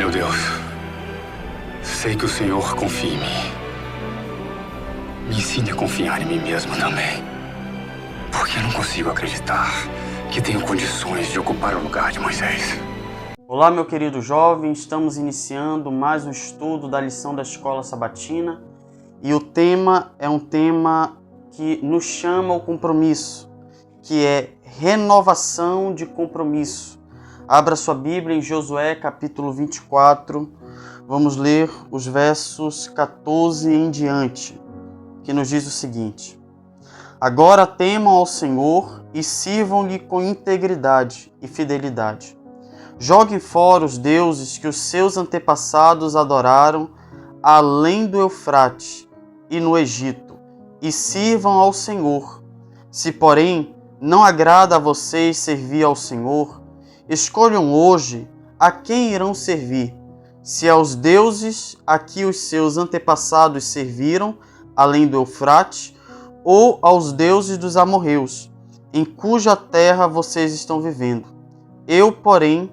Meu Deus, sei que o Senhor confia em mim. Me ensine a confiar em mim mesmo também. Porque eu não consigo acreditar que tenho condições de ocupar o lugar de Moisés. Olá, meu querido jovem, estamos iniciando mais um estudo da lição da Escola Sabatina e o tema é um tema que nos chama ao compromisso, que é renovação de compromisso. Abra sua Bíblia em Josué capítulo 24, vamos ler os versos 14 em diante, que nos diz o seguinte: Agora temam ao Senhor e sirvam-lhe com integridade e fidelidade. Joguem fora os deuses que os seus antepassados adoraram além do Eufrates e no Egito, e sirvam ao Senhor. Se, porém, não agrada a vocês servir ao Senhor, escolham hoje a quem irão servir, se aos deuses a que os seus antepassados serviram além do Eufrates, ou aos deuses dos amorreus, em cuja terra vocês estão vivendo. Eu, porém,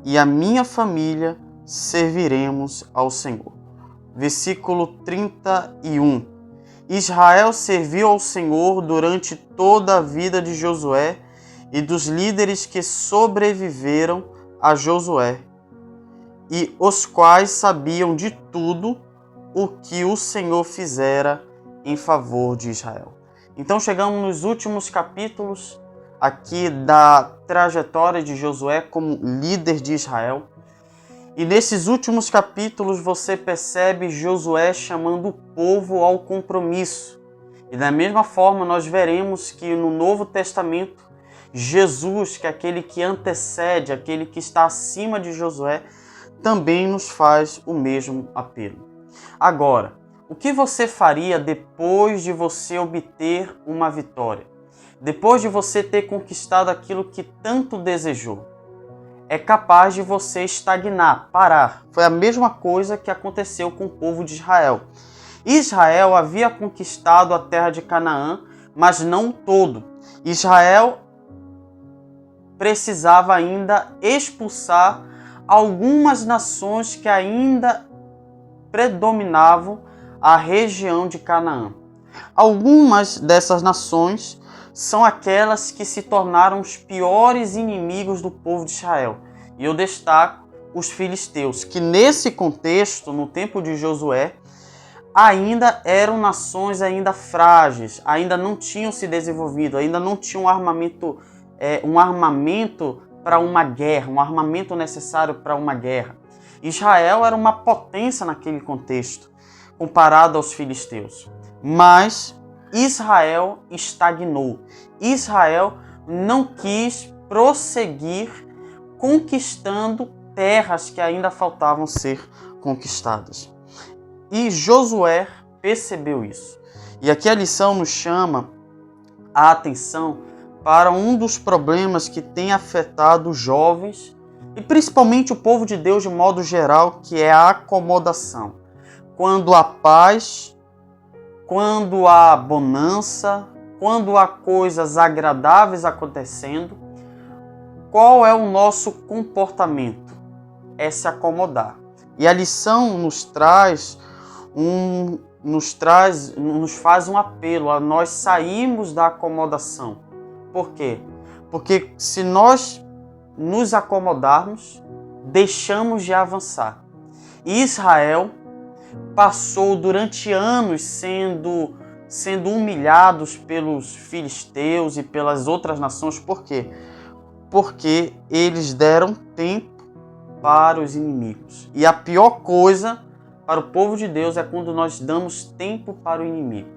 e a minha família serviremos ao Senhor. Versículo 31. Israel serviu ao Senhor durante toda a vida de Josué e dos líderes que sobreviveram a Josué, e os quais sabiam de tudo o que o Senhor fizera em favor de Israel. Então chegamos nos últimos capítulos aqui da trajetória de Josué como líder de Israel. E nesses últimos capítulos você percebe Josué chamando o povo ao compromisso. E da mesma forma nós veremos que no Novo Testamento, Jesus, que é aquele que antecede, aquele que está acima de Josué, também nos faz o mesmo apelo. Agora, o que você faria depois de você obter uma vitória? Depois de você ter conquistado aquilo que tanto desejou? É capaz de você estagnar, parar. Foi a mesma coisa que aconteceu com o povo de Israel. Israel havia conquistado a terra de Canaã, mas não todo. Israel precisava ainda expulsar algumas nações que ainda predominavam a região de Canaã. Algumas dessas nações são aquelas que se tornaram os piores inimigos do povo de Israel. E eu destaco os filisteus, que nesse contexto, no tempo de Josué, ainda eram nações ainda frágeis, ainda não tinham se desenvolvido, ainda não tinham um armamento para uma guerra, um armamento necessário para uma guerra. Israel era uma potência naquele contexto, comparado aos filisteus. Mas Israel estagnou. Israel não quis prosseguir conquistando terras que ainda faltavam ser conquistadas. E Josué percebeu isso. E aqui a lição nos chama a atenção para um dos problemas que tem afetado os jovens e principalmente o povo de Deus de modo geral, que é a acomodação. Quando há paz, quando há bonança, quando há coisas agradáveis acontecendo, qual é o nosso comportamento? É se acomodar. E a lição nos faz um apelo a nós sairmos da acomodação. Por quê? Porque se nós nos acomodarmos, deixamos de avançar. E Israel passou durante anos sendo humilhados pelos filisteus e pelas outras nações. Por quê? Porque eles deram tempo para os inimigos. E a pior coisa para o povo de Deus é quando nós damos tempo para o inimigo.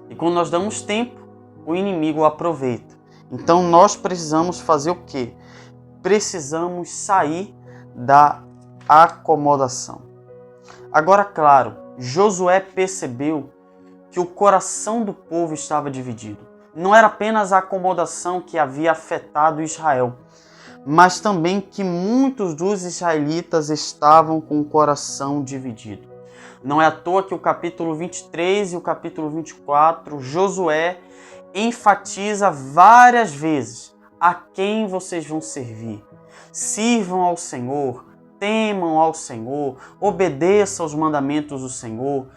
E quando nós damos tempo, o inimigo o aproveita. Então nós precisamos fazer o quê? Precisamos sair da acomodação. Agora, claro, Josué percebeu que o coração do povo estava dividido. Não era apenas a acomodação que havia afetado Israel, mas também que muitos dos israelitas estavam com o coração dividido. Não é à toa que o capítulo 23 e o capítulo 24, Josué enfatiza várias vezes a quem vocês vão servir. Sirvam ao Senhor, temam ao Senhor, obedeçam aos mandamentos do Senhor,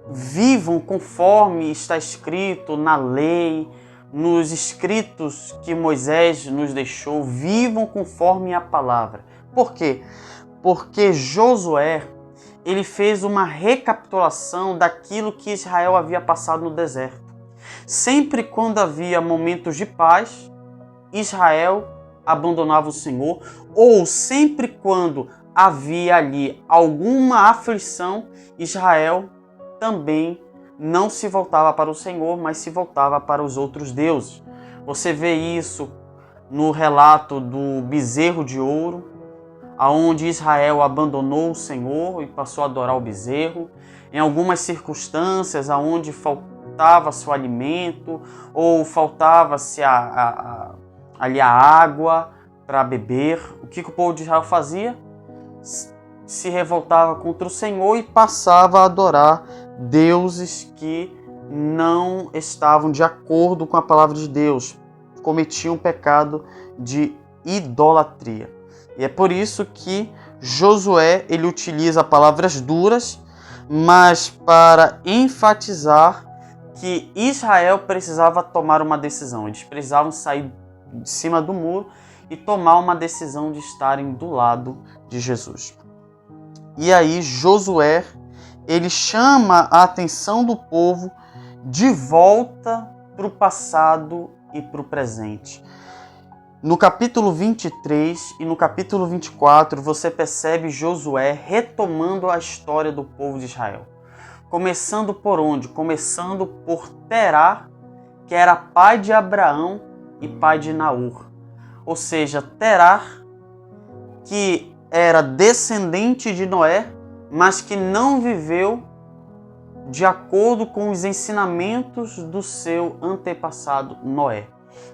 vivam conforme está escrito na lei, nos escritos que Moisés nos deixou, vivam conforme a palavra. Por quê? Porque Josué, ele fez uma recapitulação daquilo que Israel havia passado no deserto. Sempre quando havia momentos de paz, Israel abandonava o Senhor, ou sempre quando havia ali alguma aflição, Israel também não se voltava para o Senhor, mas se voltava para os outros deuses. Você vê isso no relato do bezerro de ouro, aonde Israel abandonou o Senhor e passou a adorar o bezerro. Em algumas circunstâncias, aonde faltava seu alimento ou faltava-se ali a água para beber, o que o povo de Israel fazia? Se revoltava contra o Senhor e passava a adorar deuses que não estavam de acordo com a palavra de Deus, cometiam um pecado de idolatria. E é por isso que Josué ele utiliza palavras duras, mas para enfatizar que Israel precisava tomar uma decisão. Eles precisavam sair de cima do muro e tomar uma decisão de estarem do lado de Jesus. E aí Josué ele chama a atenção do povo de volta para o passado e para o presente. No capítulo 23 e no capítulo 24, você percebe Josué retomando a história do povo de Israel. Começando por onde? Começando por Terá, que era pai de Abraão e pai de Naor. Ou seja, Terá, que era descendente de Noé, mas que não viveu de acordo com os ensinamentos do seu antepassado Noé,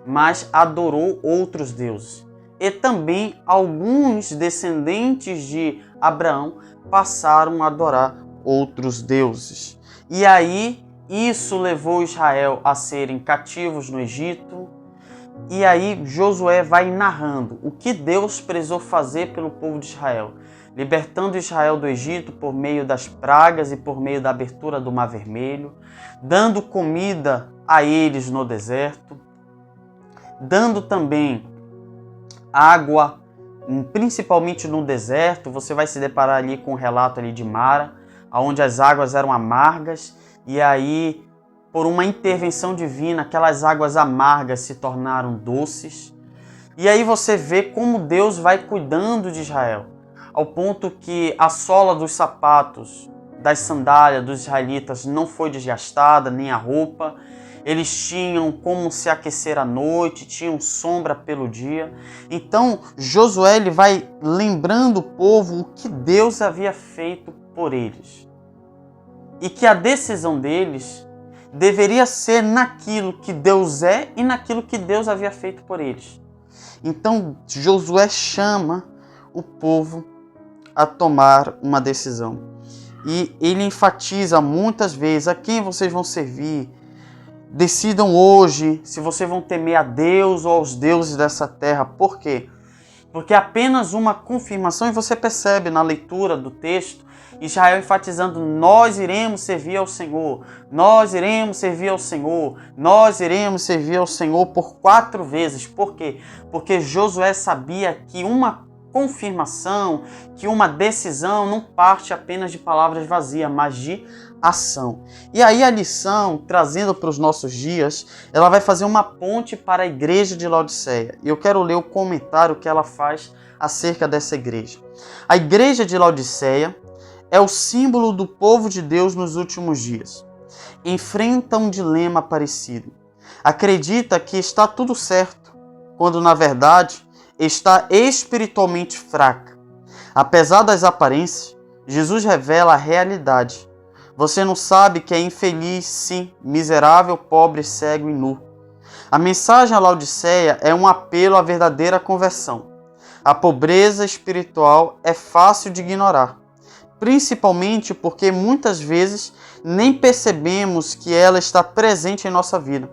mas adorou outros deuses. E também alguns descendentes de Abraão passaram a adorar outros deuses. E aí isso levou Israel a serem cativos no Egito. E aí Josué vai narrando o que Deus precisou fazer pelo povo de Israel, libertando Israel do Egito por meio das pragas e por meio da abertura do Mar Vermelho, dando comida a eles no deserto, dando também água, principalmente no deserto. Você vai se deparar ali com o relato ali de Mara, onde as águas eram amargas, e aí, por uma intervenção divina, aquelas águas amargas se tornaram doces. E aí você vê como Deus vai cuidando de Israel, ao ponto que a sola dos sapatos, das sandálias dos israelitas não foi desgastada, nem a roupa. Eles tinham como se aquecer à noite, tinham sombra pelo dia. Então Josué ele vai lembrando o povo o que Deus havia feito por eles. E que a decisão deles deveria ser naquilo que Deus é e naquilo que Deus havia feito por eles. Então Josué chama o povo a tomar uma decisão. E ele enfatiza muitas vezes a quem vocês vão servir. Decidam hoje se vocês vão temer a Deus ou aos deuses dessa terra. Por quê? Porque apenas uma confirmação, e você percebe na leitura do texto, Israel enfatizando: nós iremos servir ao Senhor, nós iremos servir ao Senhor, nós iremos servir ao Senhor por 4 vezes. Por quê? Porque Josué sabia que uma confirmação, que uma decisão não parte apenas de palavras vazias, mas de ação. E aí a lição, trazendo para os nossos dias, ela vai fazer uma ponte para a igreja de Laodiceia. E eu quero ler o comentário que ela faz acerca dessa igreja. A igreja de Laodiceia é o símbolo do povo de Deus nos últimos dias. Enfrenta um dilema parecido. Acredita que está tudo certo, quando na verdade está espiritualmente fraca. Apesar das aparências, Jesus revela a realidade. Você não sabe que é infeliz, sim, miserável, pobre, cego e nu. A mensagem à Laodiceia é um apelo à verdadeira conversão. A pobreza espiritual é fácil de ignorar, principalmente porque muitas vezes nem percebemos que ela está presente em nossa vida.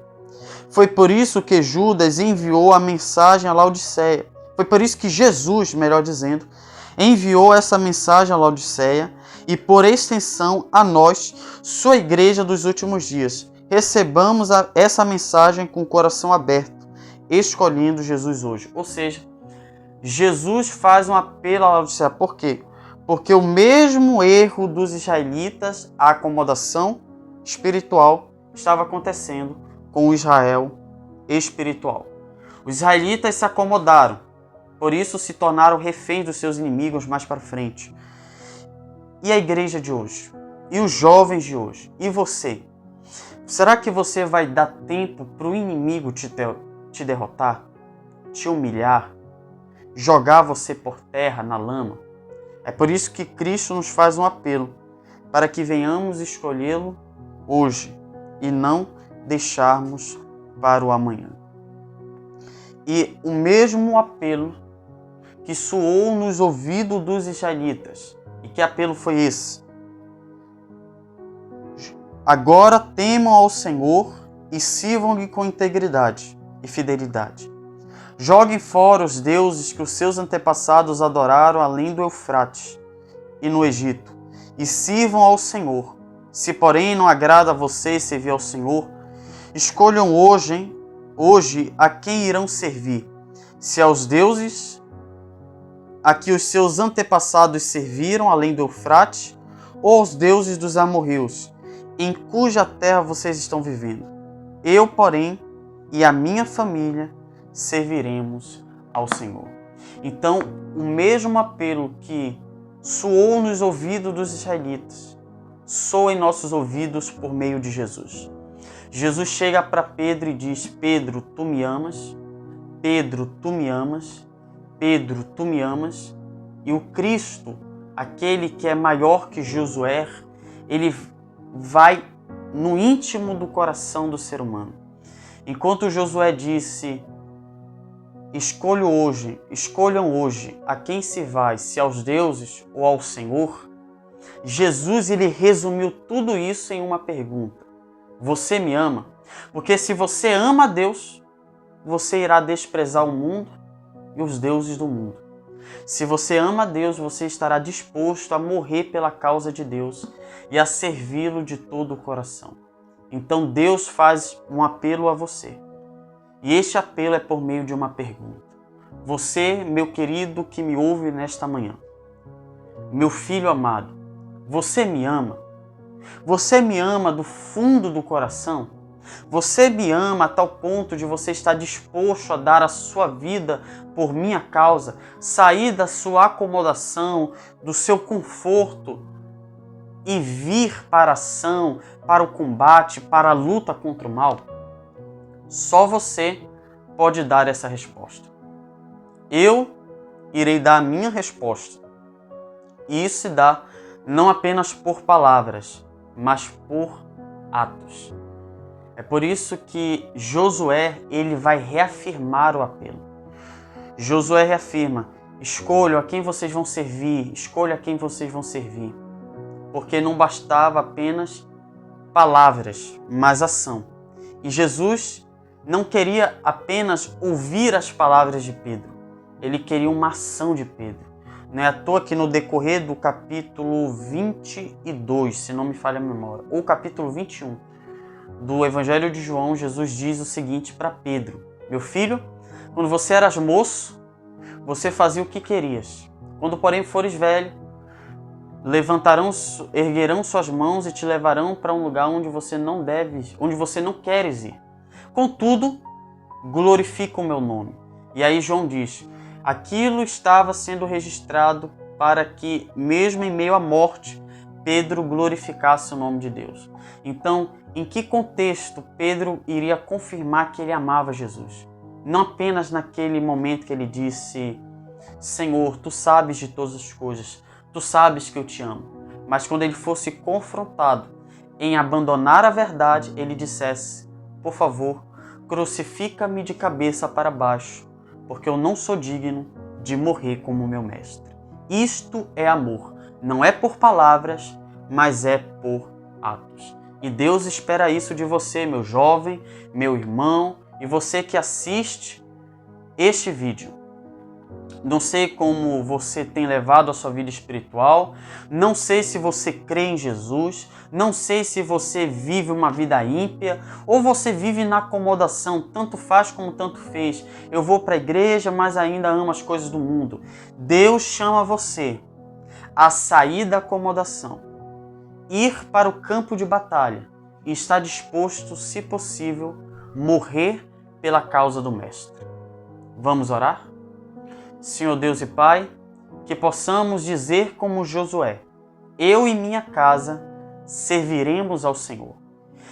Foi por isso que Judas enviou a mensagem à Laodiceia. Foi por isso que Jesus, melhor dizendo, enviou essa mensagem a Laodiceia e, por extensão, a nós, sua igreja dos últimos dias. Recebamos essa mensagem com o coração aberto, escolhendo Jesus hoje. Ou seja, Jesus faz um apelo a Laodiceia. Por quê? Porque o mesmo erro dos israelitas, a acomodação espiritual, estava acontecendo com o Israel espiritual. Os israelitas se acomodaram, por isso se tornaram reféns dos seus inimigos mais para frente. E a igreja de hoje? E os jovens de hoje? E você? Será que você vai dar tempo para o inimigo te derrotar, te humilhar, jogar você por terra, na lama? É por isso que Cristo nos faz um apelo, para que venhamos escolhê-lo hoje e não deixarmos para o amanhã. E o mesmo apelo que soou nos ouvidos dos israelitas. E que apelo foi esse? Agora temam ao Senhor e sirvam-lhe com integridade e fidelidade. Joguem fora os deuses que os seus antepassados adoraram além do Eufrates e no Egito, e sirvam ao Senhor. Se, porém, não agrada a vocês servir ao Senhor, escolham hoje a quem irão servir, se aos deuses a que os seus antepassados serviram além do Eufrates, ou aos deuses dos amorreus, em cuja terra vocês estão vivendo. Eu, porém, e a minha família serviremos ao Senhor. Então, o mesmo apelo que soou nos ouvidos dos israelitas, soa em nossos ouvidos por meio de Jesus. Jesus chega para Pedro e diz: Pedro, tu me amas? Pedro, tu me amas? Pedro, tu me amas? E o Cristo, aquele que é maior que Josué, ele vai no íntimo do coração do ser humano. Enquanto Josué disse: escolham hoje a quem se vai, se aos deuses ou ao Senhor, Jesus ele resumiu tudo isso em uma pergunta: você me ama? Porque se você ama a Deus, você irá desprezar o mundo e os deuses do mundo. Se você ama a Deus, você estará disposto a morrer pela causa de Deus e a servi-lo de todo o coração. Então Deus faz um apelo a você. E este apelo é por meio de uma pergunta. Você, meu querido que me ouve nesta manhã, meu filho amado, você me ama? Você me ama do fundo do coração? Você me ama a tal ponto de você estar disposto a dar a sua vida por minha causa, sair da sua acomodação, do seu conforto e vir para a ação, para o combate, para a luta contra o mal? Só você pode dar essa resposta. Eu irei dar a minha resposta. E isso se dá não apenas por palavras, mas por atos. É por isso que Josué ele vai reafirmar o apelo. Josué reafirma: escolham a quem vocês vão servir, escolha a quem vocês vão servir. Porque não bastava apenas palavras, mas ação. E Jesus não queria apenas ouvir as palavras de Pedro, ele queria uma ação de Pedro. Não é à toa que no decorrer do capítulo 22, se não me falha a memória, ou capítulo 21, do Evangelho de João, Jesus diz o seguinte para Pedro: meu filho, quando você eras moço, você fazia o que querias. Quando, porém, fores velho, erguerão suas mãos e te levarão para um lugar onde você não queres ir. Contudo, glorifica o meu nome. E aí João diz: aquilo estava sendo registrado para que, mesmo em meio à morte, Pedro glorificasse o nome de Deus. Então, em que contexto Pedro iria confirmar que ele amava Jesus? Não apenas naquele momento que ele disse: Senhor, tu sabes de todas as coisas, tu sabes que eu te amo. Mas quando ele fosse confrontado em abandonar a verdade, ele dissesse: por favor, crucifica-me de cabeça para baixo, porque eu não sou digno de morrer como meu mestre. Isto é amor. Não é por palavras, mas é por atos. E Deus espera isso de você, meu jovem, meu irmão, e você que assiste este vídeo. Não sei como você tem levado a sua vida espiritual, não sei se você crê em Jesus, não sei se você vive uma vida ímpia ou você vive na acomodação, tanto faz como tanto fez. Eu vou para a igreja, mas ainda amo as coisas do mundo. Deus chama você a sair da acomodação, ir para o campo de batalha e estar disposto, se possível, morrer pela causa do Mestre. Vamos orar? Senhor Deus e Pai, que possamos dizer como Josué: eu e minha casa serviremos ao Senhor.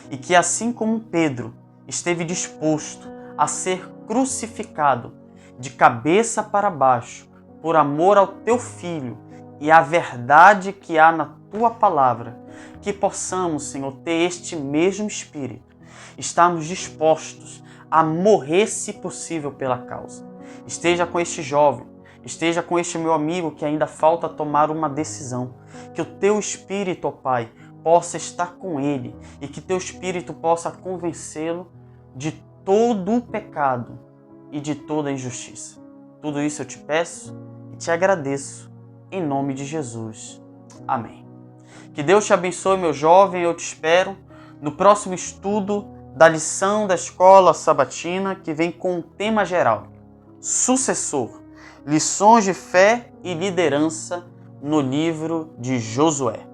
E que assim como Pedro esteve disposto a ser crucificado de cabeça para baixo por amor ao teu Filho e à verdade que há na tua palavra, que possamos, Senhor, ter este mesmo espírito, estarmos dispostos a morrer, se possível, pela causa. Esteja com este jovem, esteja com este meu amigo que ainda falta tomar uma decisão. Que o teu Espírito, ó Pai, possa estar com ele e que teu Espírito possa convencê-lo de todo o pecado e de toda a injustiça. Tudo isso eu te peço e te agradeço, em nome de Jesus. Amém. Que Deus te abençoe, meu jovem. Eu te espero no próximo estudo da lição da Escola Sabatina, que vem com um tema geral: Sucessor, lições de fé e liderança no livro de Josué.